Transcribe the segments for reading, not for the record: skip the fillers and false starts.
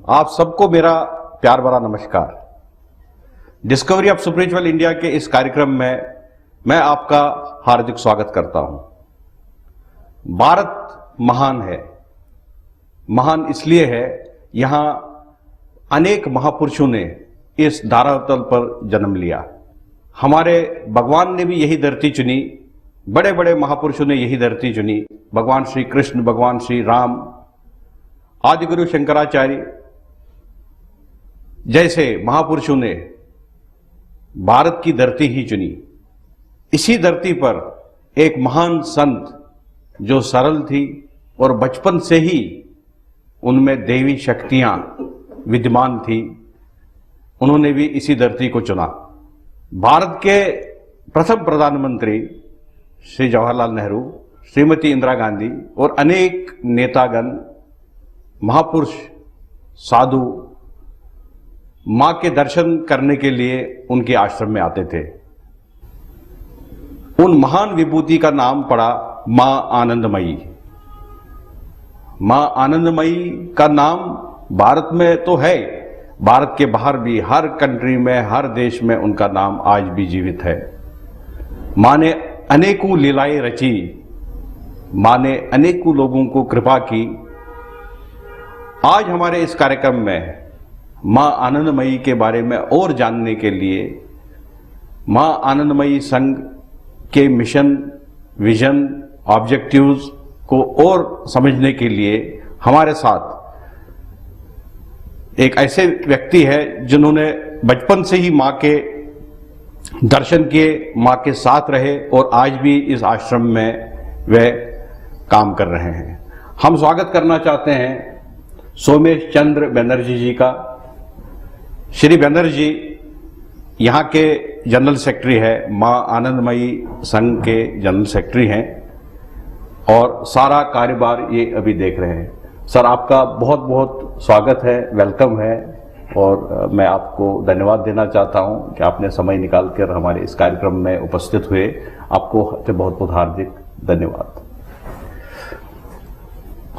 आप सबको मेरा प्यार भरा नमस्कार। डिस्कवरी ऑफ स्पिरिचुअल इंडिया के इस कार्यक्रम में मैं आपका हार्दिक स्वागत करता हूं। भारत महान है। महान इसलिए है, यहां अनेक महापुरुषों ने इस धरातल पर जन्म लिया। हमारे भगवान ने भी यही धरती चुनी, बड़े बड़े महापुरुषों ने यही धरती चुनी। भगवान श्री कृष्ण, भगवान श्री राम, आदिगुरु शंकराचार्य जैसे महापुरुषों ने भारत की धरती ही चुनी। इसी धरती पर एक महान संत जो सरल थी और बचपन से ही उनमें देवी शक्तियां विद्यमान थी, उन्होंने भी इसी धरती को चुना। भारत के प्रथम प्रधानमंत्री श्री जवाहरलाल नेहरू, श्रीमती इंदिरा गांधी और अनेक नेतागण, महापुरुष, साधु मां के दर्शन करने के लिए उनके आश्रम में आते थे। उन महान विभूति का नाम पड़ा मां आनंदमयी। मां आनंदमयी का नाम भारत में तो है, भारत के बाहर भी हर कंट्री में, हर देश में उनका नाम आज भी जीवित है। मां ने अनेकों लीलाएं रची, मां ने अनेकों लोगों को कृपा की। आज हमारे इस कार्यक्रम में मां आनंदमयी के बारे में और जानने के लिए, मां आनंदमयी संघ के मिशन, विजन, ऑब्जेक्टिव्स को और समझने के लिए हमारे साथ एक ऐसे व्यक्ति है जिन्होंने बचपन से ही मां के दर्शन किए, मां के साथ रहे और आज भी इस आश्रम में वे काम कर रहे हैं। हम स्वागत करना चाहते हैं सोमेश चंद्र बनर्जी जी का। श्री बनर्जी यहाँ के जनरल सेक्रेटरी है, मां आनंदमयी संघ के जनरल सेक्रेटरी हैं और सारा कार्यभार ये अभी देख रहे हैं। सर, आपका बहुत बहुत स्वागत है, वेलकम है और मैं आपको धन्यवाद देना चाहता हूं कि आपने समय निकालकर हमारे इस कार्यक्रम में उपस्थित हुए। आपको बहुत बहुत हार्दिक धन्यवाद।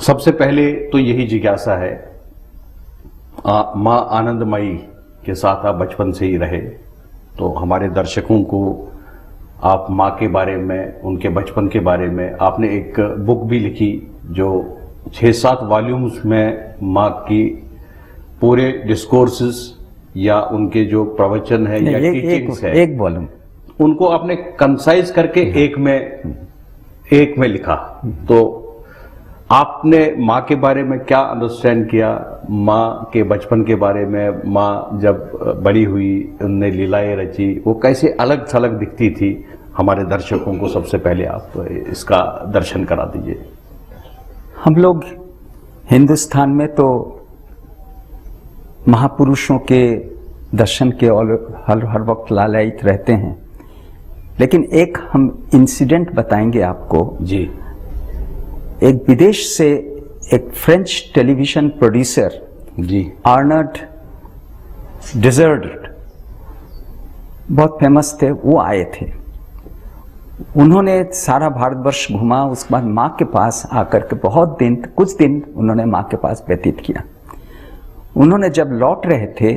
सबसे पहले तो यही जिज्ञासा है, मां आनंदमयी के साथ आप बचपन से ही रहे, तो हमारे दर्शकों को आप मां के बारे में, उनके बचपन के बारे में, आपने एक बुक भी लिखी जो 6-7 वॉल्यूम्स में मां की पूरे डिस्कोर्सेस या उनके जो प्रवचन है या टीचिंग्स है, एक वॉल्यूम, उनको आपने कंसाइज करके एक में लिखा। तो आपने मां के बारे में क्या अंडरस्टैंड किया, मां के बचपन के बारे में, मां जब बड़ी हुई, उनने लीलाएं रची, वो कैसे अलग थलग दिखती थी, हमारे दर्शकों को सबसे पहले आप इसका दर्शन करा दीजिए। हम लोग हिंदुस्तान में तो महापुरुषों के दर्शन के हर वक्त लालायित रहते हैं, लेकिन एक हम इंसिडेंट बताएंगे आपको जी। एक विदेश से एक फ्रेंच टेलीविजन प्रोड्यूसर जी, आर्नल्ड डिजर्ट, बहुत फेमस थे, वो आए थे। उन्होंने सारा भारतवर्ष घुमा, उसके बाद माँ के पास आकर के कुछ दिन उन्होंने माँ के पास व्यतीत किया। उन्होंने जब लौट रहे थे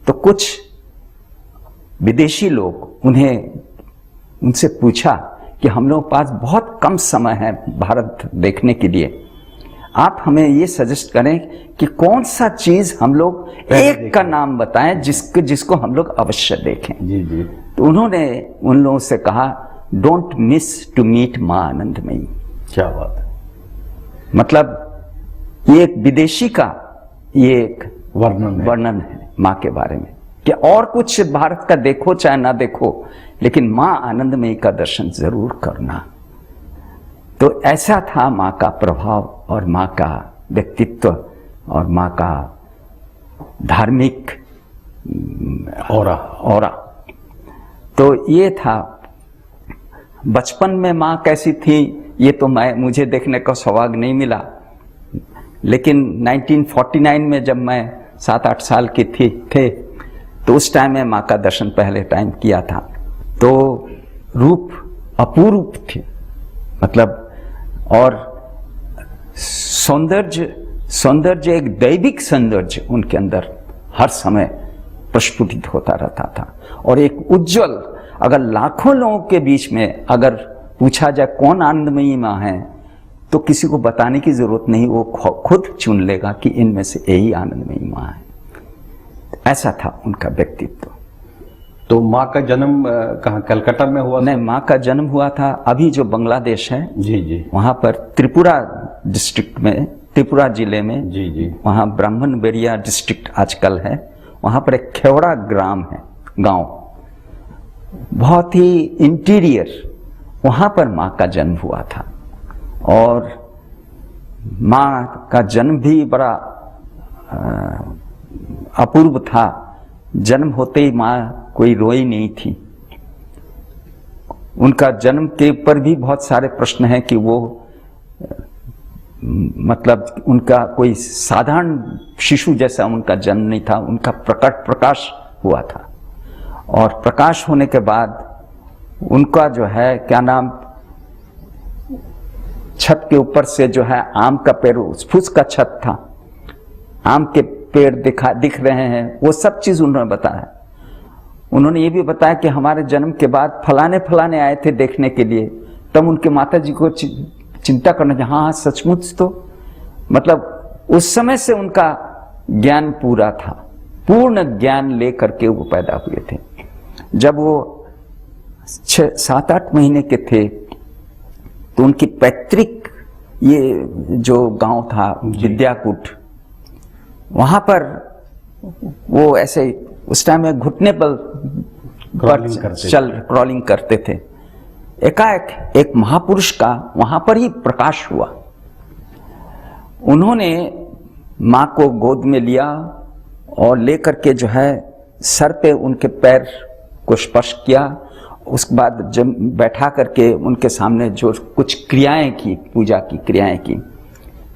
तो कुछ विदेशी लोग उनसे पूछा कि हम लोगों के पास बहुत कम समय है भारत देखने के लिए, आप हमें ये सजेस्ट करें कि कौन सा चीज हम लोग एक का नाम बताएं जिसको हम लोग अवश्य देखें। जी जी। तो उन्होंने उन लोगों से कहा, डोंट मिस टू मीट मां आनंदमयी। क्या बात है। मतलब ये एक विदेशी का ये एक वर्णन है मां के बारे में कि और कुछ भारत का देखो चाहे ना देखो, लेकिन मां आनंदमयी का दर्शन जरूर करना। तो ऐसा था मां का प्रभाव और मां का व्यक्तित्व और मां का धार्मिक ऑरा। तो ये था। बचपन में मां कैसी थी ये तो मुझे देखने का सौभाग्य नहीं मिला, लेकिन 1949 में जब मैं 7-8 साल की थे तो उस टाइम में मां का दर्शन पहले टाइम किया था। तो रूप अपूर्व थे, मतलब और सौंदर्य सौंदर्य, एक दैविक सौंदर्य उनके अंदर हर समय प्रस्फुटित होता रहता था। और एक उज्जवल, अगर लाखों लोगों के बीच में अगर पूछा जाए कौन आनंदमयी माँ है, तो किसी को बताने की जरूरत नहीं, वो खुद चुन लेगा कि इनमें से यही आनंदमयी माँ है। ऐसा था उनका व्यक्तित्व। तो माँ का जन्म कहाँ, कलकत्ता में हुआ? नहीं, माँ का जन्म हुआ था अभी जो बांग्लादेश है, जी जी, वहां पर त्रिपुरा डिस्ट्रिक्ट में, त्रिपुरा जिले में, जी जी, वहां ब्राह्मणबेड़िया डिस्ट्रिक्ट आजकल है, वहां पर एक खेवड़ा ग्राम है, गांव, बहुत ही इंटीरियर, वहां पर माँ का जन्म हुआ था। और माँ का जन्म भी बड़ा अपूर्व था। जन्म होते ही माँ कोई रोई नहीं थी। उनका जन्म के ऊपर भी बहुत सारे प्रश्न हैं कि वो मतलब उनका कोई साधारण शिशु जैसा उनका जन्म नहीं था, उनका प्रकाश हुआ था। और प्रकाश होने के बाद उनका जो है क्या नाम, छत के ऊपर से जो है आम का पेड़, फूस का छत था, आम के पेड़ दिख रहे हैं, वो सब चीज उन्होंने बताया। उन्होंने ये भी बताया कि हमारे जन्म के बाद फलाने आए थे देखने के लिए, तब उनके माता जी को चिंता करना, हाँ सचमुच, तो मतलब उस समय से उनका ज्ञान पूरा था, पूर्ण ज्ञान लेकर के वो पैदा हुए थे। जब वो 7-8 महीने के थे तो उनकी पैतृक ये जो गांव था विद्याकूट, वहां पर वो ऐसे उस टाइम में घुटने पर क्रॉलिंग करते थे। एकाएक एक महापुरुष का वहां पर ही प्रकाश हुआ। उन्होंने माँ को गोद में लिया और लेकर के जो है सर पे उनके पैर को स्पर्श किया। उसके बाद जब बैठा करके उनके सामने जो कुछ क्रियाएं की, पूजा की क्रियाएं की,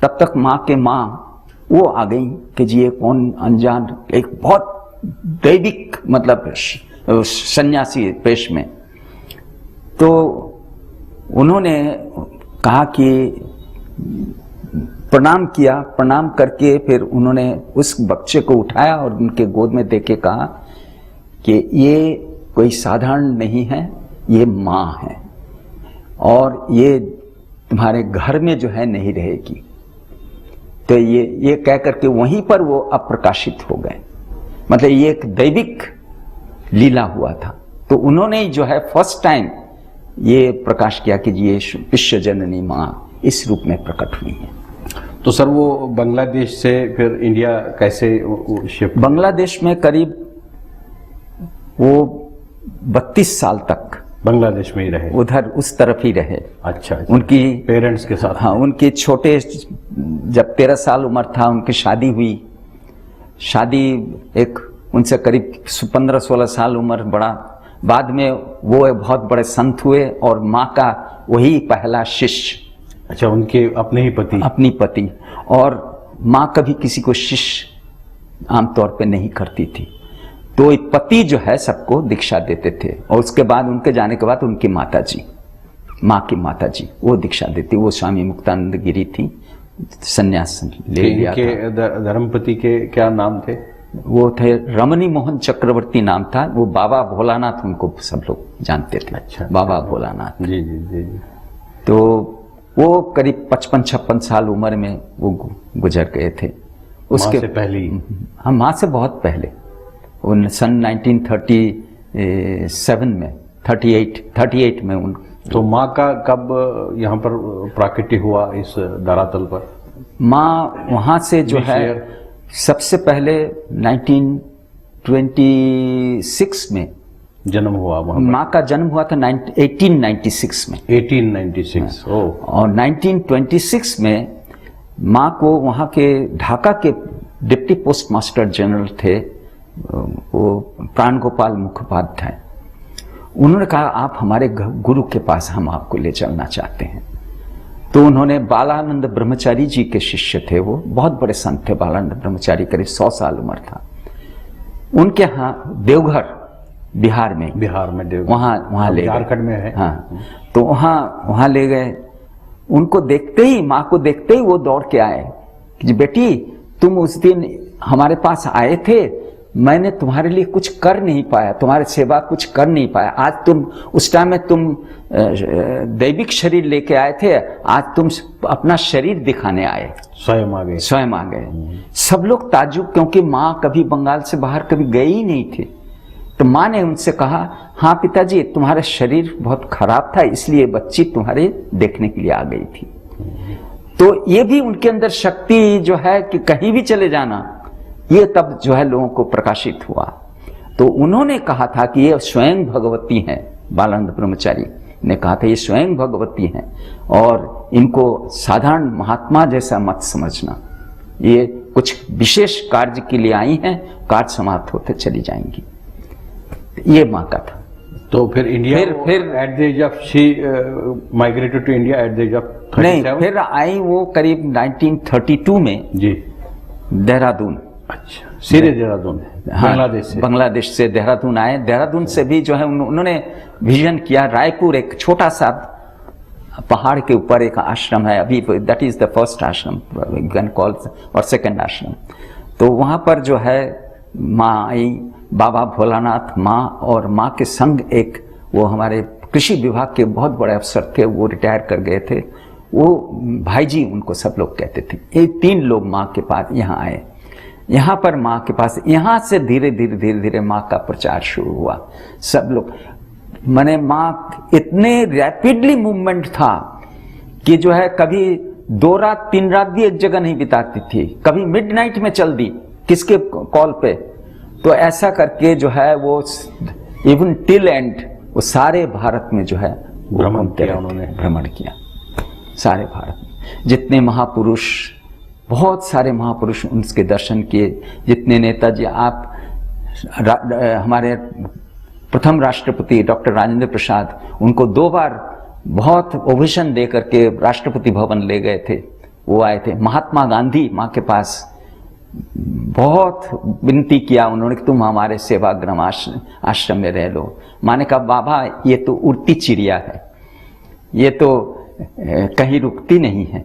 तब तक माँ वो आ गई कि जी ये कौन अनजान, एक बहुत दैविक मतलब सन्यासी पेश में। तो उन्होंने कहा कि प्रणाम किया, प्रणाम करके फिर उन्होंने उस बच्चे को उठाया और उनके गोद में देके कहा कि ये कोई साधारण नहीं है, ये माँ है और ये तुम्हारे घर में जो है नहीं रहेगी। तो ये कह करके वहीं पर वो अप्रकाशित हो गए। मतलब ये एक दैविक लीला हुआ था। तो उन्होंने जो है फर्स्ट टाइम ये प्रकाश किया कि ये विश्व जननी माँ इस रूप में प्रकट हुई है। तो सर वो बांग्लादेश से फिर इंडिया कैसे शिफ्ट? बांग्लादेश में करीब वो 32 साल तक बांग्लादेश में ही रहे, उधर उस तरफ ही रहे। अच्छा। उनकी पेरेंट्स के साथ? हाँ, उनके छोटे, जब 13 साल उम्र था उनकी शादी हुई। शादी एक उनसे करीब 15-16 साल उम्र बड़ा। बाद में वो बहुत बड़े संत हुए और माँ का वही पहला शिष्य। अच्छा, उनके अपने ही पति? अपनी पति। और माँ कभी किसी को शिष्य आमतौर पे नहीं करती थी, तो पति जो है सबको दीक्षा देते थे। और उसके बाद उनके जाने के बाद उनकी माताजी, माँ की माताजी, वो दीक्षा देती। वो स्वामी मुक्तानंद गिरी थी, सन्यास ले लिया था। धर्मपति के क्या नाम थे? वो थे रमणी मोहन चक्रवर्ती नाम था। वो बाबा भोलानाथ उनको सब लोग जानते थे। अच्छा, बाबा भोलानाथ। जी जी जी जी। तो वो करीब 55-56 साल उम्र में वो गुजर गए थे। उसके माँ से पहले? हाँ, माँ से बहुत पहले। उन सन 1937 में 38 में उन। तो माँ का कब यहाँ पर प्राकट्य हुआ इस धरातल पर? माँ वहाँ से जो है सबसे पहले 1926 में जन्म हुआ। माँ का जन्म हुआ था 1896 में। 1896 और 1926 में माँ को वहाँ के ढाका के डिप्टी पोस्ट मास्टर जनरल थे, वो प्राण गोपाल मुखोपाध्याय। उन्होंने कहा आप हमारे गुरु के पास हम आपको ले चलना चाहते हैं। तो उन्होंने बालानंद ब्रह्मचारी जी के शिष्य थे, वो बहुत बड़े संत थे बालानंद ब्रह्मचारी, करीब 100 साल उम्र था। उनके यहाँ देवघर बिहार में देवघर वहाँ ले गए, झारखंड में है। हाँ, तो वहाँ ले गए। उनको देखते ही, माँ को देखते ही वो दौड़ के आए कि बेटी तुम उस दिन हमारे पास आए थे, मैंने तुम्हारे लिए कुछ कर नहीं पाया, तुम्हारी सेवा कुछ कर नहीं पाया। आज तुम उस टाइम में तुम दैविक शरीर लेके आए थे, आज तुम अपना शरीर दिखाने आए, स्वयं आ गए। स्वयं आ गए। सब लोग ताज्जुब, क्योंकि माँ कभी बंगाल से बाहर कभी गई ही नहीं थी। तो माँ ने उनसे कहा, हाँ पिताजी तुम्हारा शरीर बहुत खराब था, इसलिए बच्ची तुम्हारे देखने के लिए आ गई थी। तो ये भी उनके अंदर शक्ति जो है कि कहीं भी चले जाना, ये तब जो है लोगों को प्रकाशित हुआ। तो उन्होंने कहा था कि ये स्वयं भगवती हैं, बालानंद ब्रह्मचारी ने कहा था ये स्वयं भगवती हैं और इनको साधारण महात्मा जैसा मत समझना, ये कुछ विशेष कार्य के लिए आई हैं, कार्य समाप्त होते चली जाएंगी। ये माँ का था। तो फिर इंडिया फिर at the age of she migrated to India at the age of 37? नहीं, फिर आई वो करीब 1932 में जी, देहरादून। अच्छा, सीधे देहरादून? हाँ, बांग्लादेश से? बांग्लादेश से देहरादून आए। देहरादून से भी जो है उन्होंने विजन किया, रायपुर एक छोटा सा पहाड़ के ऊपर एक आश्रम है, अभी दैट इज द फर्स्ट आश्रम कैन कॉल, और सेकंड आश्रम। तो वहां पर जो है माँ आई, बाबा भोलानाथ, माँ और माँ के संग एक वो हमारे कृषि विभाग के बहुत बड़े अफसर थे, वो रिटायर कर गए थे, वो भाई जी उनको सब लोग कहते थे। ये 3 लोग माँ के पास यहाँ आए। यहाँ पर माँ के पास, यहाँ से धीरे धीरे माँ का प्रचार शुरू हुआ। सब लोग माने माँ इतने रैपिडली मूवमेंट था कि जो है कभी 2 रात 3 रात भी एक जगह नहीं बिताती थी, कभी मिडनाइट में चल दी किसके कॉल पे। तो ऐसा करके जो है वो इवन टिल एंड वो सारे भारत में जो है भ्रमण किया उन्होंने, भ्रमण किया सारे भारत में। जितने महापुरुष, बहुत सारे महापुरुष उनके दर्शन किए, जितने नेताजी, आप हमारे प्रथम राष्ट्रपति डॉक्टर राजेंद्र प्रसाद, उनको 2 बार बहुत ओवेशन दे करके राष्ट्रपति भवन ले गए थे, वो आए थे। महात्मा गांधी माँ के पास बहुत विनती किया उन्होंने कि तुम हमारे सेवाग्राम आश्रम में रह लो। माँ ने कहा बाबा ये तो उड़ती चिड़िया है, ये तो कहीं रुकती नहीं है।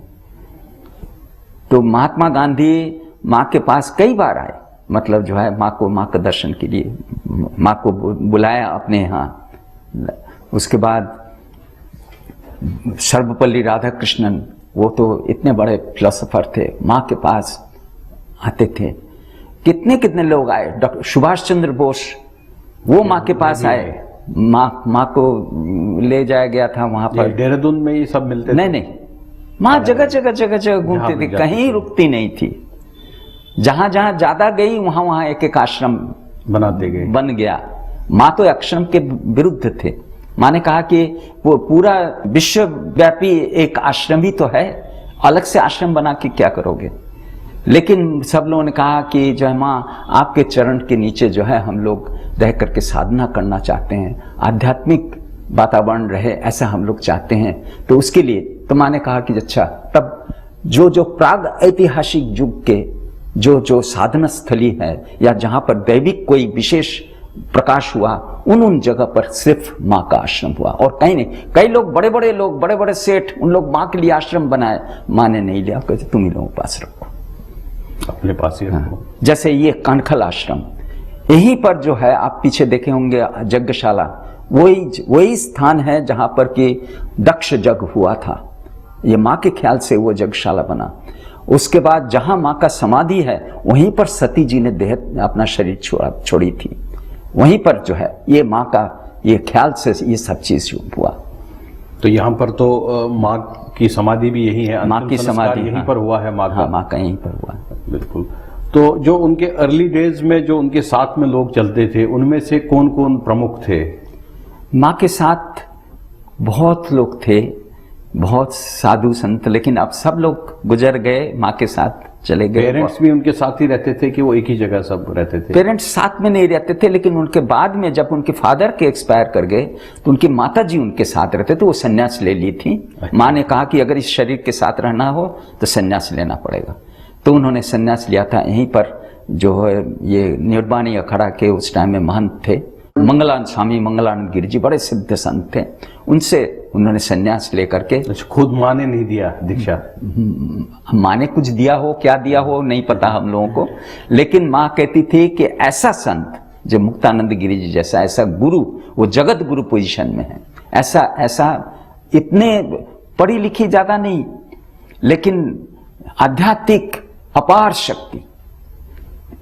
तो महात्मा गांधी माँ के पास कई बार आए, मतलब जो है माँ का दर्शन के लिए माँ को बुलाया अपने यहाँ। उसके बाद सर्वपल्ली राधाकृष्णन, वो तो इतने बड़े फिलोसोफर थे, माँ के पास आते थे। कितने कितने लोग आए, डॉक्टर सुभाष चंद्र बोस, वो माँ के पास आए, माँ को ले जाया गया था वहां पर। देहरादून में ये सब मिलते? नहीं, माँ जगह जगह घूमती थी, कहीं रुकती नहीं थी। जहां जहां ज्यादा गई वहां एक एक आश्रम बनाते गए, बन गया। माँ तो आश्रम के विरुद्ध थे। माँ ने कहा कि वो पूरा विश्वव्यापी एक आश्रम ही तो है, अलग से आश्रम बना के क्या करोगे। लेकिन सब लोगों ने कहा कि जो है माँ आपके चरण के नीचे जो है हम लोग रह करके साधना करना चाहते हैं, आध्यात्मिक वातावरण रहे ऐसा हम लोग चाहते हैं। तो उसके लिए तो माँ ने कहा कि अच्छा, तब जो प्राग ऐतिहासिक युग के जो साधना स्थली है या जहां पर दैविक कोई विशेष प्रकाश हुआ, उन जगह पर सिर्फ माँ का आश्रम हुआ और कहीं नहीं। कई लोग बड़े बड़े सेठ, उन लोग माँ के लिए आश्रम बनाए, माँ ने नहीं लिया, कहते तुम ही लोगों के पास रखो, अपने पास ही रखो। जैसे ये कानखल आश्रम, यहीं पर जो है आप पीछे देखे होंगे यज्ञशाला, वही स्थान है जहां पर कि दक्ष यज्ञ हुआ था। ये माँ के ख्याल से वो यज्ञशाला बना। उसके बाद जहां माँ का समाधि है वहीं पर सती जी ने देह अपना शरीर छोड़ी थी, वहीं पर जो है ये माँ का ये ख्याल से ये सब चीज हुआ। तो यहाँ पर तो माँ की समाधि भी यही है, माँ की समाधि यहीं पर हुआ है माँ का। माँ का यहीं पर हुआ। बिल्कुल। तो जो उनके अर्ली डेज में जो उनके साथ में लोग चलते थे, उनमें से कौन कौन प्रमुख थे? माँ के साथ बहुत लोग थे, बहुत साधु संत, लेकिन अब सब लोग गुजर गए, माँ के साथ चले गए। पेरेंट्स भी उनके साथ ही रहते थे कि वो एक ही जगह सब रहते थे? पेरेंट्स साथ में नहीं रहते थे, लेकिन उनके बाद में जब उनके फादर के एक्सपायर कर गए तो उनकी माता जी उनके साथ रहते थे। वो सन्यास ले ली थी। माँ ने कहा कि अगर इस शरीर के साथ रहना हो तो सन्यास लेना पड़ेगा, तो उन्होंने सन्यास लिया था। यहीं पर जो है ये निर्वाणी अखाड़ा के उस टाइम में महंत थे, मंगलानंद स्वामी मंगलानंद गिरी जी बड़े सिद्ध संत थे, उनसे उन्होंने संन्यास लेकर के, खुद माँ ने नहीं दिया दीक्षा? माँ ने कुछ दिया हो, क्या दिया हो नहीं पता हम लोगों को, लेकिन माँ कहती थी कि ऐसा संत जो मुक्तानंद गिरी जी जैसा, ऐसा गुरु, वो जगत गुरु पोजीशन में है, ऐसा इतने पढ़ी लिखी ज्यादा नहीं, लेकिन आध्यात्मिक अपार शक्ति,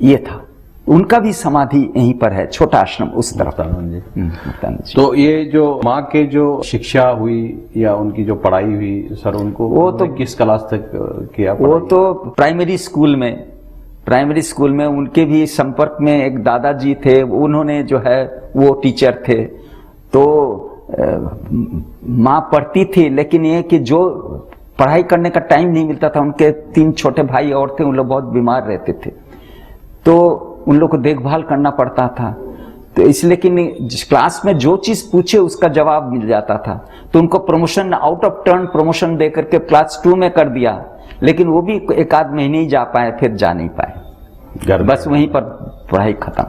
ये था। उनका भी समाधि यहीं पर है, छोटा आश्रम उस तरफ। मुक्तानंद जी। तो ये जो माँ के जो शिक्षा हुई या उनकी जो पढ़ाई हुई सर, उनको वो तो किस क्लास तक किया? वो तो प्राइमरी स्कूल में उनके भी संपर्क में एक दादाजी थे, उन्होंने जो है वो टीचर थे, तो माँ पढ़ती थी, लेकिन ये कि जो पढ़ाई करने का टाइम नहीं मिलता था, उनके 3 छोटे भाई और थे, उन लोग बहुत बीमार रहते थे, तो उन लोग को देखभाल करना पड़ता था, तो इसलिए कि क्लास में जो चीज पूछे उसका जवाब मिल जाता था, तो उनको promotion, out of turn promotion दे करके क्लास 2 में कर दिया, लेकिन वो भी 1 आध महीने ही जा पाए, फिर जा नहीं पाए, बस वहीं पर पढ़ाई खत्म।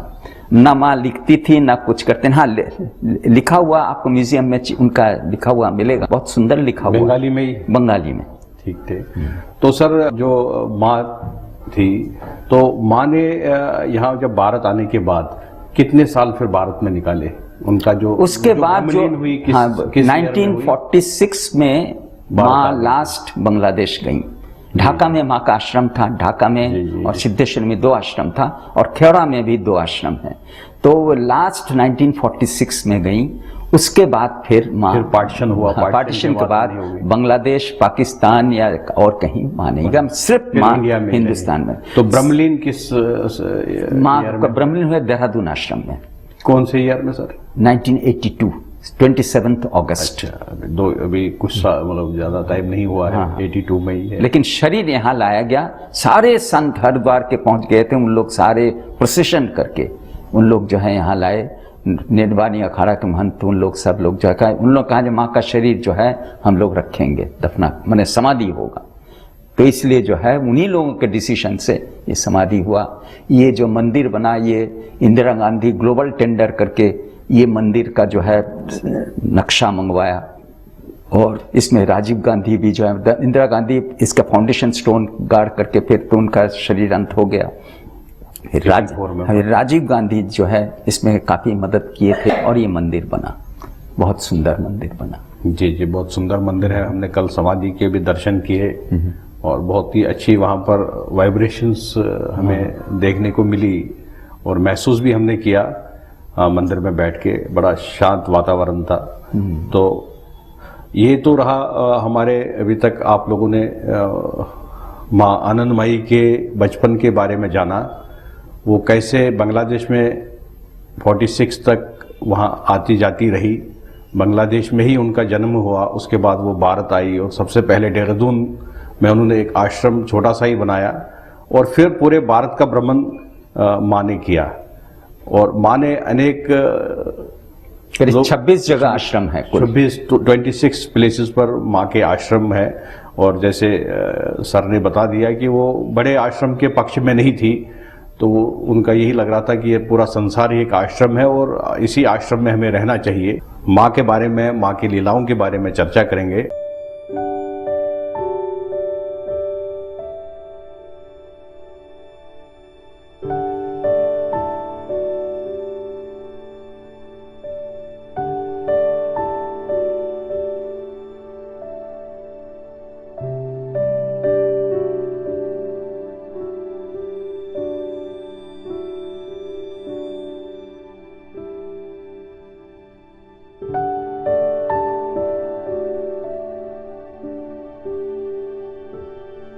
ना माँ लिखती थी ना कुछ करते। हाँ, लिखा हुआ आपको म्यूजियम में उनका लिखा हुआ मिलेगा, बहुत सुंदर लिखा हुआ, बंगाली में ही? बंगाली में। ठीक। तो सर जो माँ थी, तो माँ ने यहाँ जब भारत आने के बाद कितने साल फिर भारत में निकाले? उनका जो उसके बाद जो हुई हाँ, 1946 में माँ लास्ट बांग्लादेश गई। ढाका में माँ का आश्रम था, ढाका में और सिद्धेश्वर में 2 आश्रम था, और खेड़ा में भी 2 आश्रम है। तो वो लास्ट 1946 में गई। उसके बाद फिर माँ पार्टीशन हुआ। पार्टीशन के बाद बांग्लादेश, पाकिस्तान या और कहीं माँ नहीं गई, सिर्फ माँ हिंदुस्तान में। तो ब्रह्मलीन किस माँ का ब्रह्मलीन हुआ देहरादून आश्रम में। कौन से ईयर में सर? 1982, 27 अगस्त। अच्छा, अभी कुछ मतलब ज्यादा टाइम नहीं हुआ है। हाँ। 82 में ही है। लेकिन शरीर यहाँ लाया गया, सारे संत हरिद्वार के पहुंच गए थे, उन लोग सारे प्रोसेशन करके उन लोग जो है यहाँ लाए, नेडवानी अखाड़ा के महंत, उन लोग सब लोग जो है, उन लोग कहा जो माँ का शरीर जो है हम लोग रखेंगे, दफना माने समाधि होगा, तो इसलिए जो है उन्हीं लोगों के डिसीजन से ये समाधि हुआ। ये जो मंदिर बना, ये इंदिरा गांधी ग्लोबल टेंडर करके ये मंदिर का जो है नक्शा मंगवाया, और इसमें राजीव गांधी भी जो है, इंदिरा गांधी इसका फाउंडेशन स्टोन गाड़ करके फिर तो उनका शरीर अंत हो गया। फिर राजीव गांधी जो है इसमें काफी मदद किए थे, और ये मंदिर बना, बहुत सुंदर मंदिर बना। जी, बहुत सुंदर मंदिर है। हमने कल समाधि के भी दर्शन किए, और बहुत ही अच्छी वहाँ पर वाइब्रेशंस हमें देखने को मिली, और महसूस भी हमने किया मंदिर में बैठ के, बड़ा शांत वातावरण था। तो ये तो रहा हमारे अभी तक आप लोगों ने माँ आनंदमयी के बचपन के बारे में जाना, वो कैसे बांग्लादेश में 46 तक वहाँ आती जाती रही, बांग्लादेश में ही उनका जन्म हुआ, उसके बाद वो भारत आई, और सबसे पहले देहरादून में उन्होंने एक आश्रम छोटा सा ही बनाया, और फिर पूरे भारत का भ्रमण माँ ने किया, और माँ ने अनेक 26 जगह आश्रम है, 26 प्लेसेस पर माँ के आश्रम है। और जैसे सर ने बता दिया कि वो बड़े आश्रम के पक्ष में नहीं थी, तो उनका यही लग रहा था कि ये पूरा संसार ही एक आश्रम है, और इसी आश्रम में हमें रहना चाहिए। माँ के बारे में, माँ की लीलाओं के बारे में चर्चा करेंगे।